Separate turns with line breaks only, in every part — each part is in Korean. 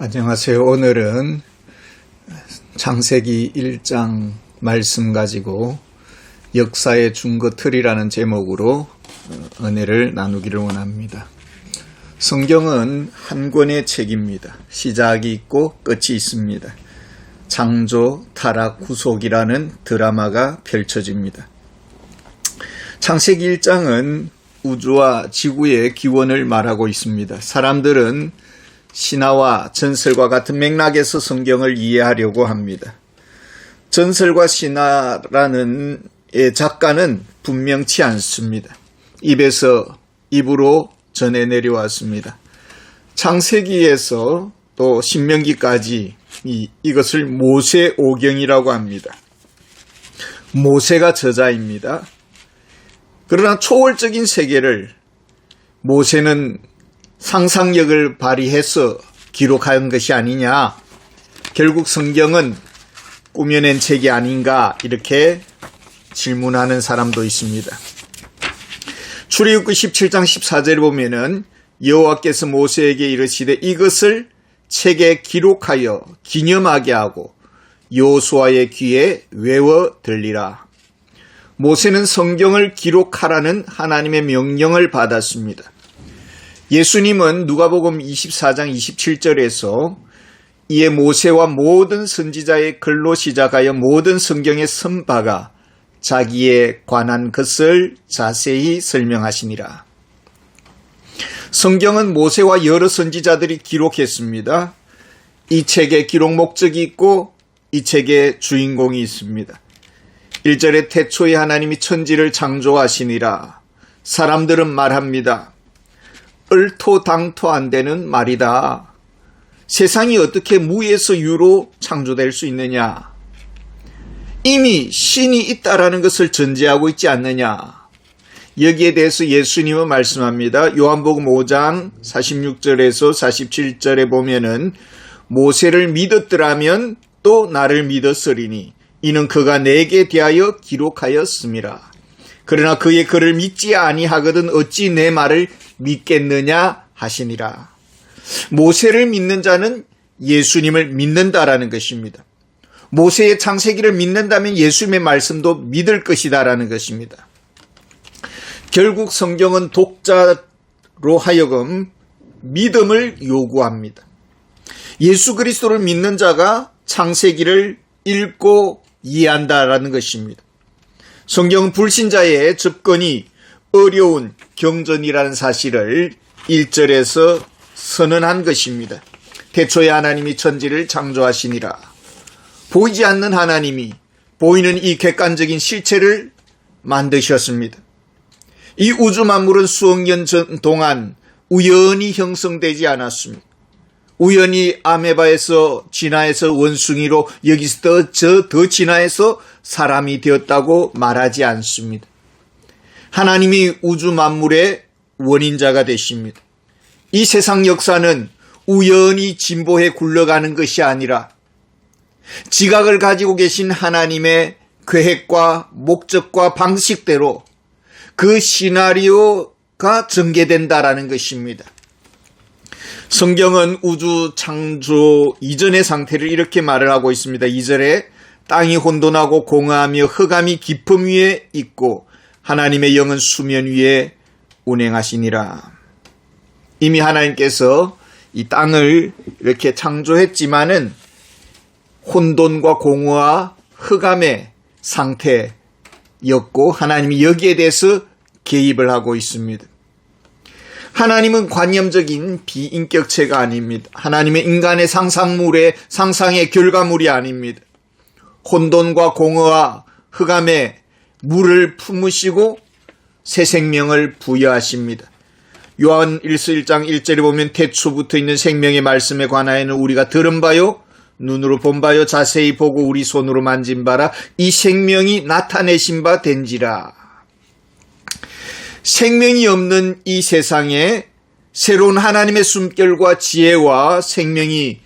안녕하세요. 오늘은 창세기 1장 말씀 가지고 역사의 중거틀이라는 제목으로 은혜를 나누기를 원합니다. 성경은 한 권의 책입니다. 시작이 있고 끝이 있습니다. 창조, 타락, 구속이라는 드라마가 펼쳐집니다. 창세기 1장은 우주와 지구의 기원을 말하고 있습니다. 사람들은 신화와 전설과 같은 맥락에서 성경을 이해하려고 합니다. 전설과 신화라는 작가는 분명치 않습니다. 입에서 입으로 전해 내려왔습니다. 창세기에서 또 신명기까지 이것을 모세오경이라고 합니다. 모세가 저자입니다. 그러나 초월적인 세계를 모세는 상상력을 발휘해서 기록한 것이 아니냐, 결국 성경은 꾸며낸 책이 아닌가, 이렇게 질문하는 사람도 있습니다. 출애굽기 17장 14절에 보면은 여호와께서 모세에게 이르시되 이것을 책에 기록하여 기념하게 하고 여호수아의 귀에 외워 들리라. 모세는 성경을 기록하라는 하나님의 명령을 받았습니다. 예수님은 누가복음 24장 27절에서 이에 모세와 모든 선지자의 글로 시작하여 모든 성경에 쓴 바가 자기에 관한 것을 자세히 설명하시니라. 성경은 모세와 여러 선지자들이 기록했습니다. 이 책에 기록 목적이 있고 이 책에 주인공이 있습니다. 1절에 태초에 하나님이 천지를 창조하시니라. 사람들은 말합니다. 얼토당토 안 되는 말이다. 세상이 어떻게 무에서 유로 창조될 수 있느냐? 이미 신이 있다라는 것을 전제하고 있지 않느냐? 여기에 대해서 예수님은 말씀합니다. 요한복음 5장 46절에서 47절에 보면은 모세를 믿었더라면 또 나를 믿었으리니 이는 그가 내게 대하여 기록하였음이라. 그러나 그의 글을 믿지 아니하거든 어찌 내 말을 믿겠느냐 하시니라. 모세를 믿는 자는 예수님을 믿는다라는 것입니다. 모세의 창세기를 믿는다면 예수님의 말씀도 믿을 것이다라는 것입니다. 결국 성경은 독자로 하여금 믿음을 요구합니다. 예수 그리스도를 믿는 자가 창세기를 읽고 이해한다라는 것입니다. 성경은 불신자의 접근이 어려운 경전이라는 사실을 1절에서 선언한 것입니다. 태초에 하나님이 천지를 창조하시니라. 보이지 않는 하나님이 보이는 이 객관적인 실체를 만드셨습니다. 이 우주 만물은 수억 년 동안 우연히 형성되지 않았습니다. 우연히 아메바에서 진화해서 원숭이로 여기서 더 진화해서 사람이 되었다고 말하지 않습니다. 하나님이 우주 만물의 원인자가 되십니다. 이 세상 역사는 우연히 진보해 굴러가는 것이 아니라 지각을 가지고 계신 하나님의 계획과 목적과 방식대로 그 시나리오가 전개된다라는 것입니다. 성경은 우주 창조 이전의 상태를 이렇게 말을 하고 있습니다. 2절에 땅이 혼돈하고 공허하며 흑암이 깊음 위에 있고 하나님의 영은 수면 위에 운행하시니라. 이미 하나님께서 이 땅을 이렇게 창조했지만은 혼돈과 공허와 흑암의 상태였고 하나님이 여기에 대해서 개입을 하고 있습니다. 하나님은 관념적인 비인격체가 아닙니다. 하나님은 인간의 상상의 결과물이 아닙니다. 혼돈과 공허와 흑암에 물을 품으시고 새 생명을 부여하십니다. 요한 1장 1절에 보면 태초부터 있는 생명의 말씀에 관하여는 우리가 들은 바요 눈으로 본 바요 자세히 보고 우리 손으로 만진 바라 이 생명이 나타내신 바 된지라. 생명이 없는 이 세상에 새로운 하나님의 숨결과 지혜와 생명이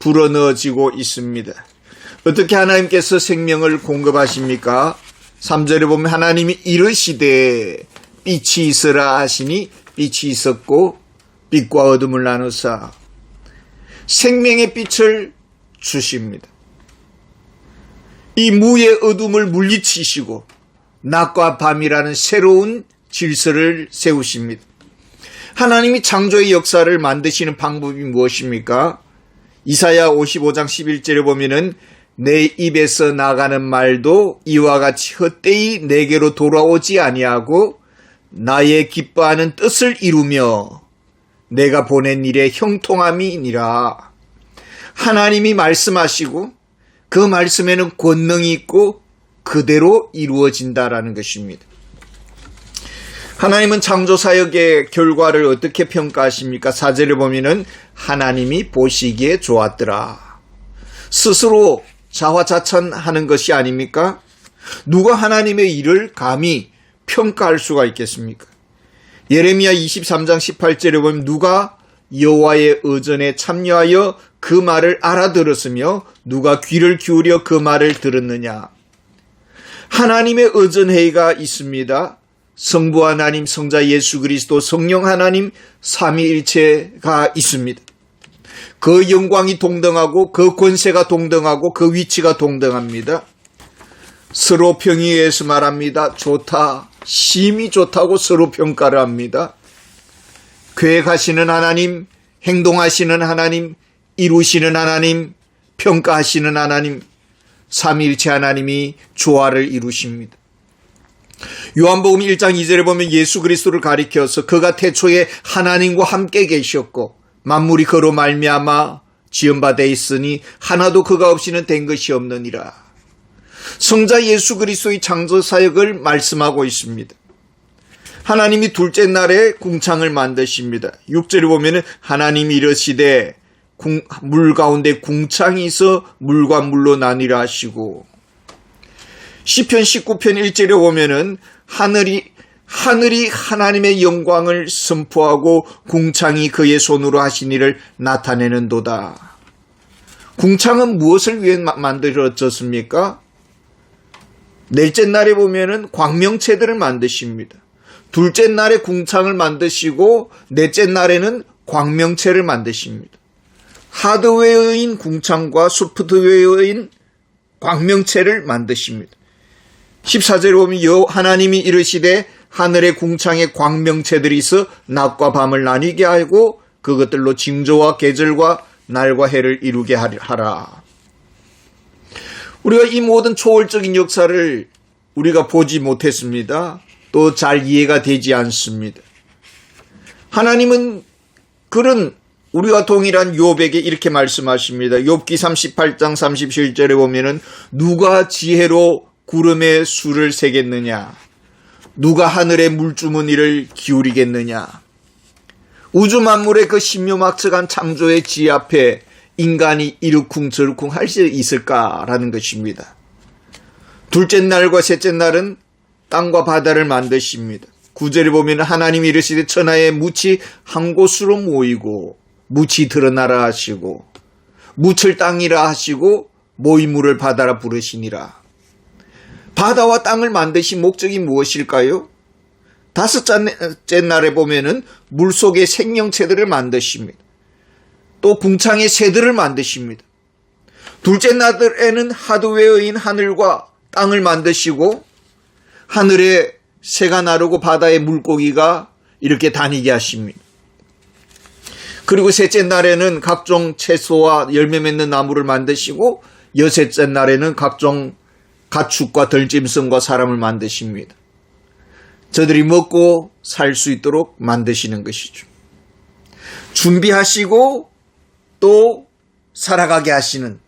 불어넣어지고 있습니다. 어떻게 하나님께서 생명을 공급하십니까? 3절에 보면 하나님이 이르시되 빛이 있으라 하시니 빛이 있었고 빛과 어둠을 나누사 생명의 빛을 주십니다. 이 무의 어둠을 물리치시고 낮과 밤이라는 새로운 질서를 세우십니다. 하나님이 창조의 역사를 만드시는 방법이 무엇입니까? 이사야 55장 11절에 보면은 내 입에서 나가는 말도 이와 같이 헛되이 내게로 돌아오지 아니하고 나의 기뻐하는 뜻을 이루며 내가 보낸 일에 형통함이니라. 하나님이 말씀하시고 그 말씀에는 권능이 있고 그대로 이루어진다라는 것입니다. 하나님은 창조사역의 결과를 어떻게 평가하십니까? 4절에 보면은 하나님이 보시기에 좋았더라. 스스로 자화자찬하는 것이 아닙니까? 누가 하나님의 일을 감히 평가할 수가 있겠습니까? 예레미야 23장 18절에 보면 누가 여호와의 의전에 참여하여 그 말을 알아들었으며 누가 귀를 기울여 그 말을 들었느냐. 하나님의 의전회의가 있습니다. 성부 하나님, 성자 예수 그리스도, 성령 하나님 삼위일체가 있습니다. 그 영광이 동등하고 그 권세가 동등하고 그 위치가 동등합니다. 서로 평의해서 말합니다. 좋다, 심히 좋다고 서로 평가를 합니다. 계획하시는 하나님, 행동하시는 하나님, 이루시는 하나님, 평가하시는 하나님, 삼위일체 하나님이 조화를 이루십니다. 요한복음 1장 2절에 보면 예수 그리스도를 가리켜서 그가 태초에 하나님과 함께 계셨고 만물이 그로 말미암아 지은 바 돼 있으니 하나도 그가 없이는 된 것이 없느니라. 성자 예수 그리스도의 창조 사역을 말씀하고 있습니다. 하나님이 둘째 날에 궁창을 만드십니다. 6절에 보면 하나님이 이르시되 물 가운데 궁창이 있어 물과 물로 나뉘라 하시고, 시편 19편 1절에 보면은 하늘이 하나님의 영광을 선포하고 궁창이 그의 손으로 하신 일을 나타내는도다. 궁창은 무엇을 위해 만들어졌습니까? 넷째 날에 보면은 광명체들을 만드십니다. 둘째 날에 궁창을 만드시고 넷째 날에는 광명체를 만드십니다. 하드웨어인 궁창과 소프트웨어인 광명체를 만드십니다. 14절에 보면 하나님이 이르시되 하늘의 궁창에 광명체들이 있어 낮과 밤을 나뉘게 하고 그것들로 징조와 계절과 날과 해를 이루게 하라. 우리가 이 모든 초월적인 역사를 우리가 보지 못했습니다. 또 잘 이해가 되지 않습니다. 하나님은 그런 우리가 동일한 욥에게 이렇게 말씀하십니다. 욥기 38장 37절에 보면은 누가 지혜로 구름의 수를 세겠느냐? 누가 하늘의 물주머니를 기울이겠느냐? 우주 만물의 그 신묘막측한 창조의 지혜 앞에 인간이 이르쿵저르쿵 할 수 있을까라는 것입니다. 둘째 날과 셋째 날은 땅과 바다를 만드십니다. 9절에 보면 하나님이 이르시되 천하의 묻이 한 곳으로 모이고 묻이 드러나라 하시고 묻을 땅이라 하시고 모이물을 바다라 부르시니라. 바다와 땅을 만드신 목적이 무엇일까요? 다섯째 날에 보면은 물속의 생명체들을 만드십니다. 또 궁창의 새들을 만드십니다. 둘째 날에는 하드웨어인 하늘과 땅을 만드시고 하늘에 새가 나르고 바다의 물고기가 이렇게 다니게 하십니다. 그리고 셋째 날에는 각종 채소와 열매 맺는 나무를 만드시고 여섯째 날에는 각종 가축과 들짐승과 사람을 만드십니다. 저들이 먹고 살 수 있도록 만드시는 것이죠. 준비하시고 또 살아가게 하시는,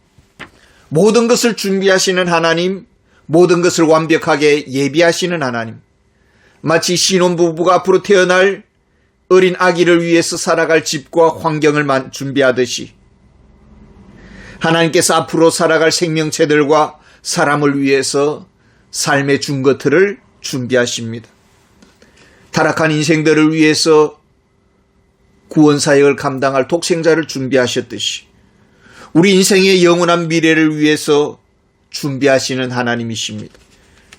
모든 것을 준비하시는 하나님, 모든 것을 완벽하게 예비하시는 하나님, 마치 신혼부부가 앞으로 태어날 어린 아기를 위해서 살아갈 집과 환경을 준비하듯이 하나님께서 앞으로 살아갈 생명체들과 사람을 위해서 삶의 준것들을 준비하십니다. 타락한 인생들을 위해서 구원사역을 감당할 독생자를 준비하셨듯이 우리 인생의 영원한 미래를 위해서 준비하시는 하나님이십니다.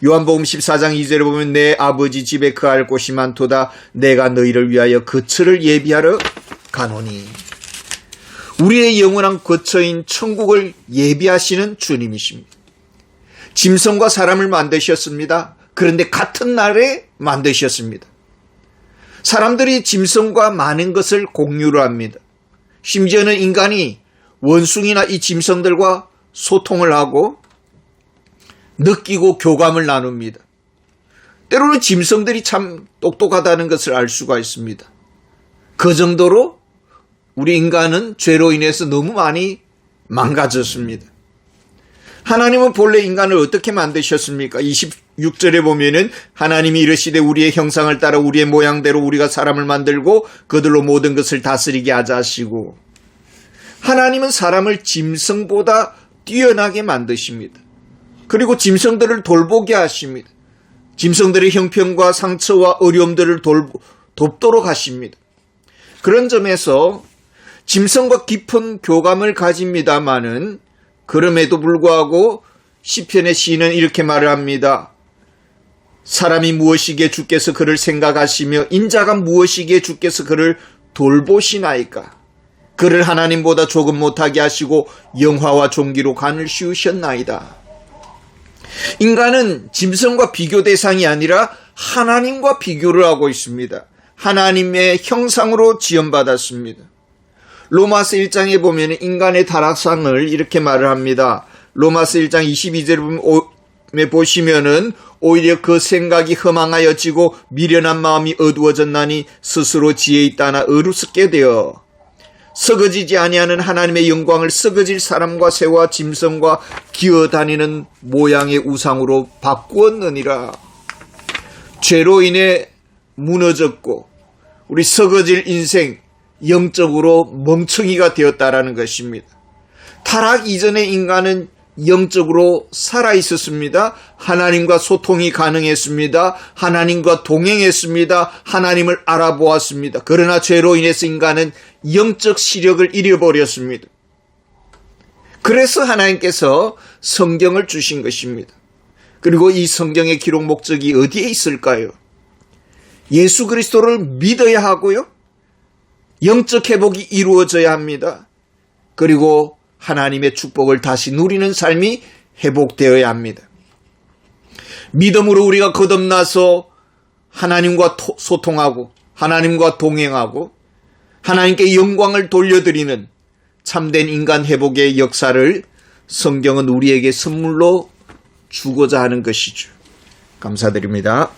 요한복음 14장 2절에 보면 내 아버지 집에 거할 곳이 많도다. 내가 너희를 위하여 거처를 예비하러 가노니. 우리의 영원한 거처인 천국을 예비하시는 주님이십니다. 짐승과 사람을 만드셨습니다. 그런데 같은 날에 만드셨습니다. 사람들이 짐승과 많은 것을 공유를 합니다. 심지어는 인간이 원숭이나 이 짐승들과 소통을 하고 느끼고 교감을 나눕니다. 때로는 짐승들이 참 똑똑하다는 것을 알 수가 있습니다. 그 정도로 우리 인간은 죄로 인해서 너무 많이 망가졌습니다. 하나님은 본래 인간을 어떻게 만드셨습니까? 26절에 보면은 하나님이 이르시되 우리의 형상을 따라 우리의 모양대로 우리가 사람을 만들고 그들로 모든 것을 다스리게 하자 하시고, 하나님은 사람을 짐승보다 뛰어나게 만드십니다. 그리고 짐승들을 돌보게 하십니다. 짐승들의 형편과 상처와 어려움들을 돕도록 하십니다. 그런 점에서 짐승과 깊은 교감을 가집니다마는 그럼에도 불구하고 시편의 시인은 이렇게 말을 합니다. 사람이 무엇이기에 주께서 그를 생각하시며 인자가 무엇이기에 주께서 그를 돌보시나이까. 그를 하나님보다 조금 못하게 하시고 영화와 존귀로 간을 씌우셨나이다. 인간은 짐승과 비교 대상이 아니라 하나님과 비교를 하고 있습니다. 하나님의 형상으로 지음받았습니다. 로마서 1장에 보면 인간의 타락상을 이렇게 말을 합니다. 로마서 1장 22절에 보시면은 오히려 그 생각이 허망하여지고 미련한 마음이 어두워졌나니 스스로 지혜 있다나 어루스게 되어 썩어지지 아니하는 하나님의 영광을 썩어질 사람과 새와 짐승과 기어다니는 모양의 우상으로 바꾸었느니라. 죄로 인해 무너졌고 우리 썩어질 인생, 영적으로 멍청이가 되었다라는 것입니다. 타락 이전의 인간은 영적으로 살아있었습니다. 하나님과 소통이 가능했습니다. 하나님과 동행했습니다. 하나님을 알아보았습니다. 그러나 죄로 인해서 인간은 영적 시력을 잃어버렸습니다. 그래서 하나님께서 성경을 주신 것입니다. 그리고 이 성경의 기록 목적이 어디에 있을까요? 예수 그리스도를 믿어야 하고요. 영적 회복이 이루어져야 합니다. 그리고 하나님의 축복을 다시 누리는 삶이 회복되어야 합니다. 믿음으로 우리가 거듭나서 하나님과 소통하고 하나님과 동행하고 하나님께 영광을 돌려드리는 참된 인간 회복의 역사를 성경은 우리에게 선물로 주고자 하는 것이죠. 감사드립니다.